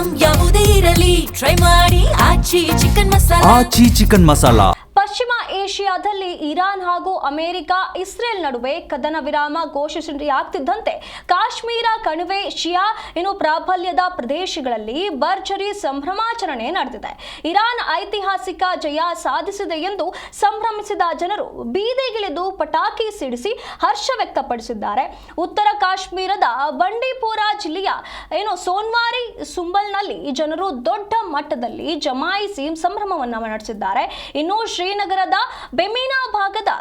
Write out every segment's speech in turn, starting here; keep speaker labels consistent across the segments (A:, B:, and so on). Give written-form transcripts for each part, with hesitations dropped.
A: Item ಯಾವುದೇ ಇರಲಿ try ಮಾಡಿ ಆಚಿ ಚಿಕನ್ ಮಸಾಲಾ.
B: ಪಶ್ಚಿಮ ಏಷ್ಯಾದಲ್ಲಿ ಇರಾನ್ ಹಾಗೂ ಅಮೆರಿಕ ಇಸ್ರೇಲ್ ನಡುವೆ ಕದನ ವಿರಾಮ ಘೋಷಣೆಯಾಗುತ್ತಿದ್ದಂತೆ ಕಾಶ್ಮೀರ ಕಣಿವೆ ಶಿಯಾ ಪ್ರಾಬಲ್ಯದ ಪ್ರದೇಶಗಳಲ್ಲಿ ಭರ್ಜರಿ ಸಂಭ್ರಮಾಚರಣೆ ನಡೆದಿದೆ. ಇರಾನ್ ಐತಿಹಾಸಿಕ ಜಯ ಸಾಧಿಸಿದೆ ಎಂದು ಸಂಭ್ರಮಿಸಿದ ಜನರು ಬೀದಿಗಿಳಿದು ಪಟಾಕಿ ಸಿಡಿಸಿ ಹರ್ಷ ವ್ಯಕ್ತಪಡಿಸಿದ್ದಾರೆ. ಉತ್ತರ ಕಾಶ್ಮೀರದ ಬಂಡೀಪೋರ ಜಿಲ್ಲೆಯ ಸೋನ್ವಾರಿ ಸುಂಬಲ್ನಲ್ಲಿ ಜನರು ದೊಡ್ಡ ಮಟ್ಟದಲ್ಲಿ ಜಮಾಯಿಸಿ ಸಂಭ್ರಮವನ್ನು ನಡೆಸಿದ್ದಾರೆ. ಇನ್ನು ಶ್ರೀನಗರದ ಬೆಮಿನಾ ಭಾಗದ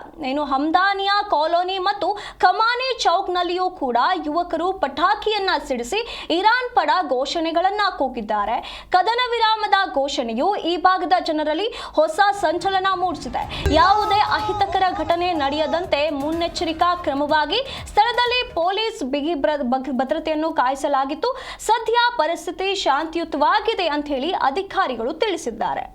B: ಹಮ್ದಾನಿಯಾ ಕಾಲೋನಿ ಮತ್ತು ಕಮಾನಿ ಚೌಕ್ನಲ್ಲಿಯೂ ಕೂಡ ಯುವಕರು ಪಟಾಕಿಯನ್ನ ಸಿಡಿಸಿ ಇರಾನ್ ಪರ ಘೋಷಣೆಗಳನ್ನ ಕೂಗಿದ್ದಾರೆ. ಕದನ ವಿರಾಮದ ಘೋಷಣೆಯು ಈ ಭಾಗದ ಜನರಲ್ಲಿ ಹೊಸ ಸಂಚಲನ ಮೂಡಿಸಿದೆ. ಯಾವುದೇ ಅಹಿತಕರ ಘಟನೆ ನಡೆಯದಂತೆ ಮುನ್ನೆಚ್ಚರಿಕಾ ಕ್ರಮವಾಗಿ ಸ್ಥಳದಲ್ಲಿ ಪೊಲೀಸ್ ಬಿಗಿ ಭದ್ರತೆಯನ್ನು ಕಾಯಿಸಲಾಗಿತ್ತು. ಸದ್ಯ ಪರಿಸ್ಥಿತಿ ಶಾಂತಿಯುತವಾಗಿದೆ ಅಂತ ಹೇಳಿ ಅಧಿಕಾರಿಗಳು ತಿಳಿಸಿದ್ದಾರೆ.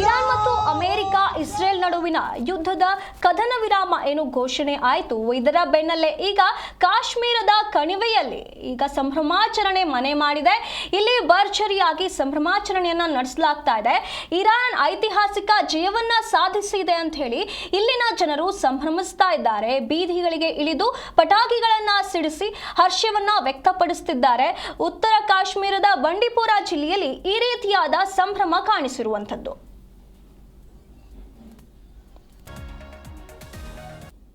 B: ಇರಾನ್ ಮತ್ತು ಅಮೆರಿಕ ಇಸ್ರೇಲ್ ನಡುವಿನ ಯುದ್ಧದ ಕದನ ವಿರಾಮ ಘೋಷಣೆ ಆಯಿತು. ಇದರ ಬೆನ್ನಲ್ಲೇ ಈಗ ಕಾಶ್ಮೀರದ ಕಣಿವೆಯಲ್ಲಿ ಸಂಭ್ರಮಾಚರಣೆ ಮನೆ ಮಾಡಿದೆ. ಇಲ್ಲಿ ಭರ್ಜರಿಯಾಗಿ ಸಂಭ್ರಮಾಚರಣೆಯನ್ನ ನಡೆಸಲಾಗ್ತಾ ಇದೆ. ಇರಾನ್ ಐತಿಹಾಸಿಕ ಜಯವನ್ನ ಸಾಧಿಸಿದೆ ಅಂತ ಹೇಳಿ ಇಲ್ಲಿನ ಜನರು ಸಂಭ್ರಮಿಸ್ತಾ ಇದ್ದಾರೆ. ಬೀದಿಗಳಿಗೆ ಇಳಿದು ಪಟಾಕಿಗಳನ್ನ ಸಿಡಿಸಿ ಹರ್ಷವನ್ನ ವ್ಯಕ್ತಪಡಿಸುತ್ತಿದ್ದಾರೆ. ಉತ್ತರ ಕಾಶ್ಮೀರದ ಬಂಡೀಪೋರ ಜಿಲ್ಲೆಯಲ್ಲಿ ಈ ರೀತಿಯಾದ ಸಂಭ್ರಮ ಕಾಣಿಸಿರುವಂತದ್ದು.